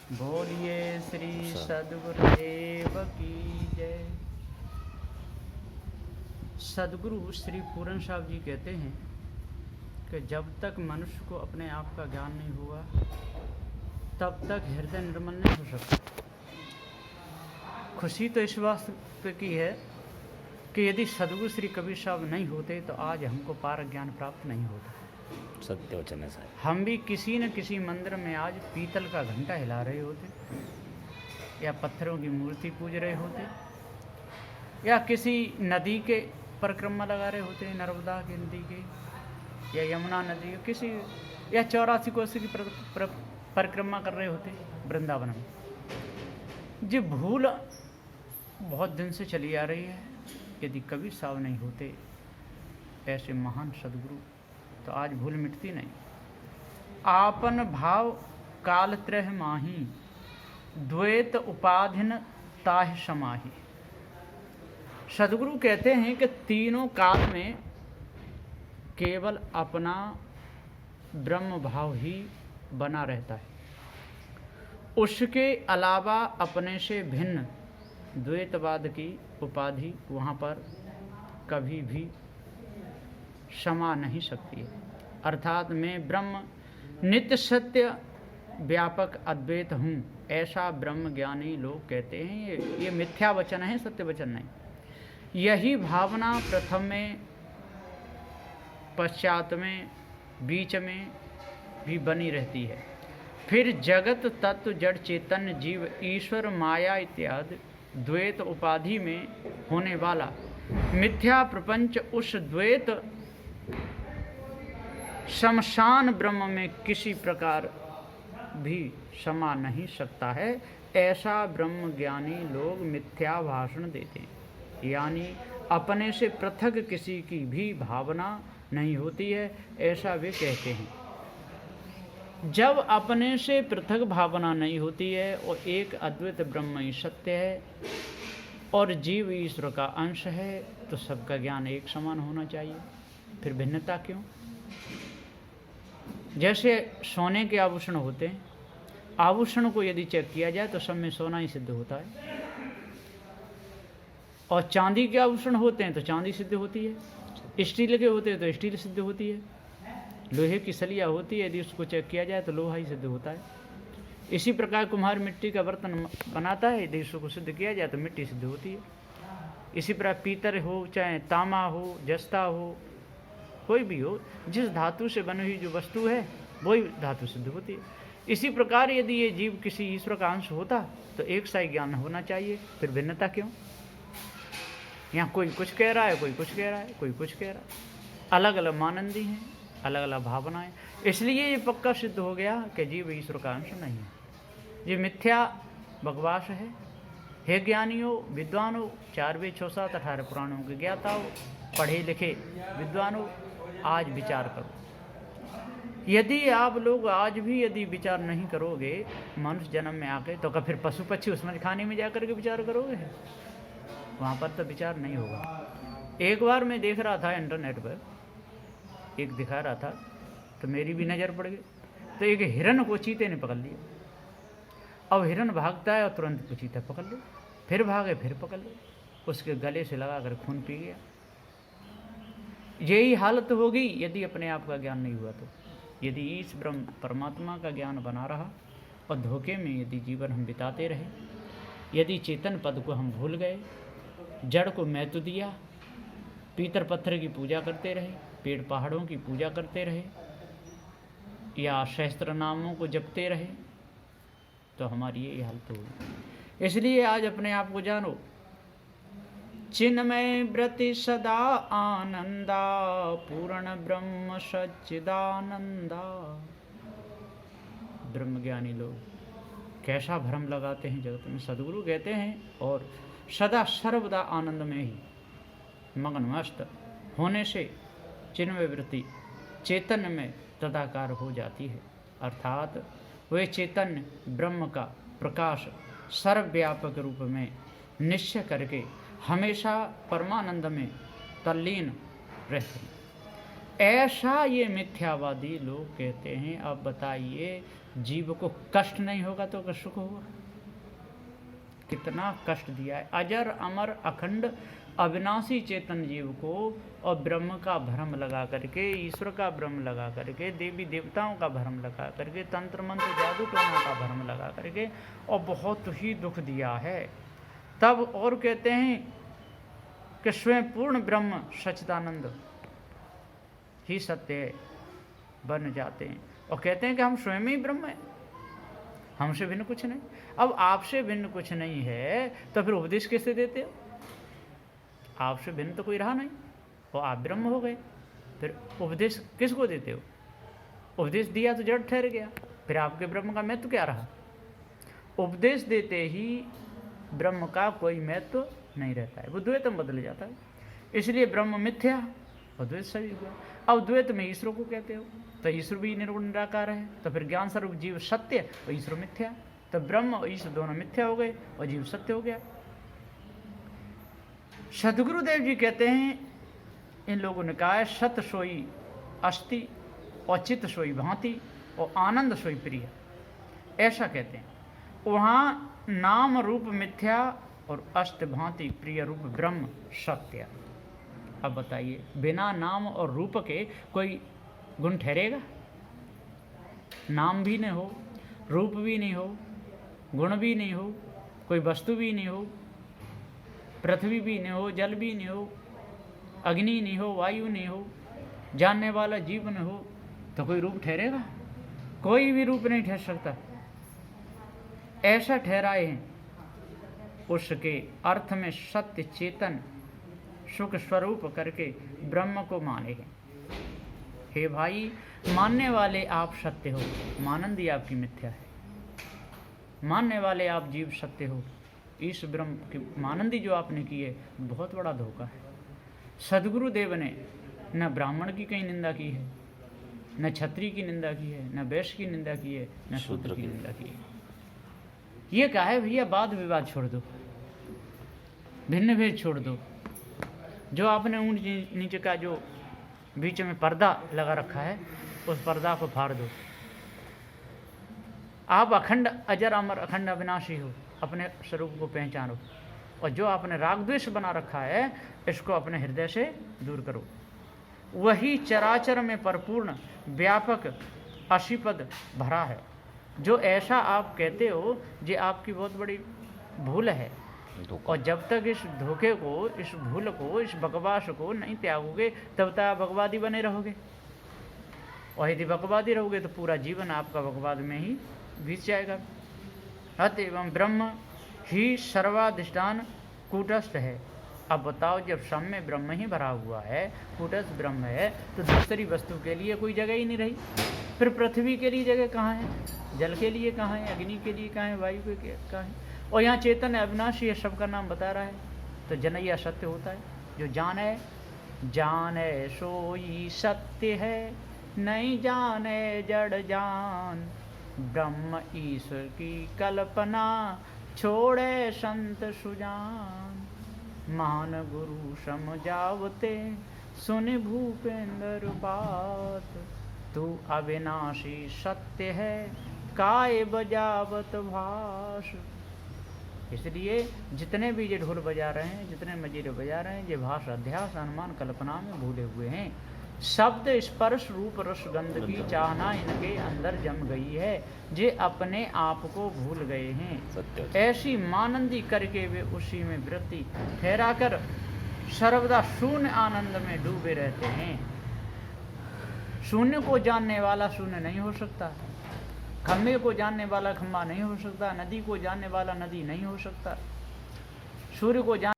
बोलिए श्री सद्गुरुदेव की जय। सद्गुरु श्री पूरन साहब जी कहते हैं कि जब तक मनुष्य को अपने आप का ज्ञान नहीं होगा तब तक हृदय निर्मल नहीं हो सकता। खुशी तो इस बात की है कि यदि सद्गुरु श्री कबीर साहब नहीं होते तो आज हमको पारक ज्ञान प्राप्त नहीं होता। सत्य वचन है साहब। हम भी किसी न किसी मंदिर में आज पीतल का घंटा हिला रहे होते, या पत्थरों की मूर्ति पूज रहे होते, या किसी नदी के परिक्रमा लगा रहे होते, नर्मदा की नदी के या यमुना नदी के किसी, या 84 कोस की परिक्रमा कर रहे होते वृंदावन में। ये भूल बहुत दिन से चली आ रही है। यदि कबीर साहब नहीं होते ऐसे महान सद्गुरु तो आज भूल मिटती नहीं। आपन भाव काल त्रह माही, द्वैत उपाधिन ताह समाही। सद्गुरु कहते हैं कि तीनों काल में केवल अपना ब्रह्म भाव ही बना रहता है, उसके अलावा अपने से भिन्न द्वैतवाद की उपाधि वहाँ पर कभी भी समा नहीं सकती है। अर्थात मैं ब्रह्म नित्य सत्य व्यापक अद्वैत हूँ, ऐसा ब्रह्म ज्ञानी लोग कहते हैं। ये मिथ्या वचन है, सत्य वचन नहीं। यही भावना प्रथम में, पश्चात में, बीच में भी बनी रहती है। फिर जगत तत्व जड़ चेतन जीव ईश्वर माया इत्यादि द्वैत उपाधि में होने वाला मिथ्या प्रपंच उस द्वैत शमशान ब्रह्म में किसी प्रकार भी समा नहीं सकता है। ऐसा ब्रह्म ज्ञानी लोग मिथ्या भाषण देते हैं, यानी अपने से पृथक किसी की भी भावना नहीं होती है, ऐसा वे कहते हैं। जब अपने से पृथक भावना नहीं होती है और एक अद्वैत ब्रह्म ही सत्य है और जीव ईश्वर का अंश है, तो सबका ज्ञान एक समान होना चाहिए। फिर भिन्नता क्यों? जैसे सोने के आभूषण होते हैं, आभूषण को यदि चेक किया जाए तो सब में सोना ही सिद्ध होता है, और चांदी के आभूषण होते हैं तो चांदी सिद्ध होती है, स्टील के होते हैं तो स्टील सिद्ध होती है, लोहे की सलिया होती है, यदि उसको चेक किया जाए तो लोहा ही सिद्ध होता है। इसी प्रकार कुम्हार मिट्टी का बर्तन बनाता है, यदि उसको सिद्ध किया जाए तो मिट्टी सिद्ध होती है। इसी प्रकार पीतल हो, चाहे तांबा हो, जस्ता हो, कोई भी हो, जिस धातु से बनी हुई जो वस्तु है वही धातु सिद्ध होती है। इसी प्रकार यदि ये जीव किसी ईश्वर का अंश होता तो एक सा ही ज्ञान होना चाहिए। फिर भिन्नता क्यों? यहाँ कोई कुछ कह रहा है, कोई कुछ कह रहा है, कोई कुछ कह रहा है। अलग अलग मानंदी हैं, अलग अलग भावनाएं। इसलिए ये पक्का सिद्ध हो गया कि जीव ईश्वर का अंश नहीं है। ये मिथ्या बकवास है। हे ज्ञानियों, विद्वानों, 4 वेद 6 7 18 पुराणों के ज्ञाता हो, पढ़े लिखे विद्वानों, आज विचार करो। यदि आप लोग आज भी यदि विचार नहीं करोगे मनुष्य जन्म में आके, तो फिर पशु पक्षी उसमें खाने में जाकर के विचार करोगे? वहाँ पर तो विचार नहीं होगा। एक बार मैं देख रहा था इंटरनेट पर, एक दिखा रहा था तो मेरी भी नज़र पड़ गई। तो एक हिरन को चीते ने पकड़ लिया। अब हिरन भागता है और तुरंत चीता पकड़ लो, फिर भागे, फिर पकड़ लो, उसके गले से लगा कर खून पी गया। यही हालत होगी यदि अपने आप का ज्ञान नहीं हुआ तो। यदि इस ब्रह्म परमात्मा का ज्ञान बना रहा और धोखे में यदि जीवन हम बिताते रहे, यदि चेतन पद को हम भूल गए, जड़ को महत्व दिया, पीतर पत्थर की पूजा करते रहे, पेड़ पहाड़ों की पूजा करते रहे, या सहस्त्र नामों को जपते रहे, तो हमारी ये हालत होगी। इसलिए आज अपने आप को जानो। चिन्मय व्रति सदा आनंदा, पूर्ण ब्रह्म सच्चिदानंदा। ब्रह्म ज्ञानी लोग कैसा भ्रम लगाते हैं जगत में। सद्गुरु कहते हैं और सदा सर्वदा आनंद में ही मग्नमस्त होने से चिन्मय वृत्ति चैतन्य में तदाकार हो जाती है। अर्थात वे चैतन्य ब्रह्म का प्रकाश सर्वव्यापक रूप में निश्चय करके हमेशा परमानंद में तल्लीन रहते हैं। ऐसा ये मिथ्यावादी लोग कहते हैं। अब बताइए, जीव को कष्ट नहीं होगा तो सुख होगा। कितना कष्ट दिया है। अजर अमर अखंड अविनाशी चेतन जीव को और ब्रह्म का भ्रम लगा करके, ईश्वर का भ्रम लगा करके, देवी देवताओं का भ्रम लगा करके, तंत्र मंत्र जादू टोना का भ्रम लगा करके और बहुत ही दुख दिया है। तब और कहते हैं कि स्वयं पूर्ण ब्रह्म सच्चिदानंद ही सत्य बन जाते हैं और कहते हैं कि हम स्वयं ही ब्रह्म हैं, हमसे भिन्न कुछ नहीं। अब आपसे भिन्न कुछ नहीं है तो फिर उपदेश कैसे देते हो? आपसे भिन्न तो कोई रहा नहीं और आप ब्रह्म हो गए, फिर उपदेश किसको देते हो? उपदेश दिया तो जड़ ठहर गया, फिर आपके ब्रह्म का महत्व क्या रहा? उपदेश देते ही ब्रह्म का कोई महत्व नहीं रहता है, वो द्वैत में बदल जाता है। इसलिए ब्रह्म मिथ्या और द्वैत सही हुआ। अब द्वैत में ईश्वर को कहते हो तो ईश्वर भी निर्गुण निराकार है, तो फिर ज्ञान स्वरूप जीव सत्य और ईश्वर मिथ्या, तो ब्रह्म और ईश्वर दोनों मिथ्या हो गए और जीव सत्य हो गया। सदगुरुदेव जी कहते हैं, इन लोगों ने कहा है, सत सोई अस्थि और चित्त सोई भांति और आनंद सोई प्रिय, ऐसा कहते हैं। वहाँ नाम रूप मिथ्या और अष्ट भांति प्रिय रूप ब्रह्म सत्य। अब बताइए, बिना नाम और रूप के कोई गुण ठहरेगा? नाम भी नहीं हो, रूप भी नहीं हो, गुण भी नहीं हो, कोई वस्तु भी नहीं हो, पृथ्वी भी नहीं हो, जल भी नहीं हो, अग्नि नहीं हो, वायु नहीं हो, जानने वाला जीव नहीं हो, तो कोई रूप ठहरेगा? कोई भी रूप नहीं ठहर सकता। ऐसा ठहराए हैं, उसके अर्थ में सत्य चेतन सुख स्वरूप करके ब्रह्म को माने हैं। हे भाई, मानने वाले आप सत्य हो, मानंदी आपकी मिथ्या है। मानने वाले आप जीव सत्य हो, इस ब्रह्म की मानंदी जो आपने की है बहुत बड़ा धोखा है। सदगुरुदेव ने न ब्राह्मण की कहीं निंदा की है, न क्षत्रिय की निंदा की है, न वैश्य की निंदा की है, न शूद्र की निंदा की है। ये कहा है भैया वाद विवाद छोड़ दो, भिन्न भेद छोड़ दो। जो आपने ऊंच नीचे का जो बीच में पर्दा लगा रखा है, उस पर्दा को फाड़ दो। आप अखंड अजर अमर अखंड अविनाशी हो, अपने स्वरूप को पहचानो, और जो आपने राग द्वेष बना रखा है इसको अपने हृदय से दूर करो। वही चराचर में परिपूर्ण व्यापक असीपद भरा है। जो ऐसा आप कहते हो, ये आपकी बहुत बड़ी भूल है। और जब तक इस धोखे को, इस भूल को, इस बकवास को नहीं त्यागोगे, तब तक आप बकवादी बने रहोगे। और यदि बकवादी रहोगे तो पूरा जीवन आपका बकवाद में ही बीत जाएगा। अतएव ब्रह्म ही सर्वाधिष्ठान कूटस्थ है। अब बताओ, जब सब में ब्रह्म ही भरा हुआ है, कूटस्थ ब्रह्म है, तो दूसरी वस्तु के लिए कोई जगह ही नहीं रही। फिर पृथ्वी के लिए जगह कहाँ है? जल के लिए कहाँ है? अग्नि के लिए कहाँ है? वायु के लिए कहाँ है? और यहाँ चेतन है, अविनाशी है, सबका नाम बता रहा है। तो जनैया सत्य होता है। जो जाने जाने सोई सत्य है, नहीं जाने जड़ जान। ब्रह्म ईश्वर की कल्पना छोड़े संत सुजान। महान गुरु समझावते सुन भूपेंद्र बात। तू अविनाशी सत्य है, काय बजावत भाष। इसलिए जितने भी ये ढोल बजा रहे हैं, जितने मजीरे बजा रहे हैं, ये भाष अध्यास अनुमान कल्पना में भूले हुए हैं। शब्द स्पर्श रूप रस गंध की चाहना इनके अंदर जम गई है, जे अपने आप को भूल गए हैं। ऐसी मानंदी करके वे उसी में वृत्ति ठहरा कर सर्वदा शून्य आनंद में डूबे रहते हैं। शून्य को जानने वाला शून्य नहीं हो सकता, खम्भे को जानने वाला खम्भा नहीं हो सकता, नदी को जानने वाला नदी नहीं हो सकता, सूर्य को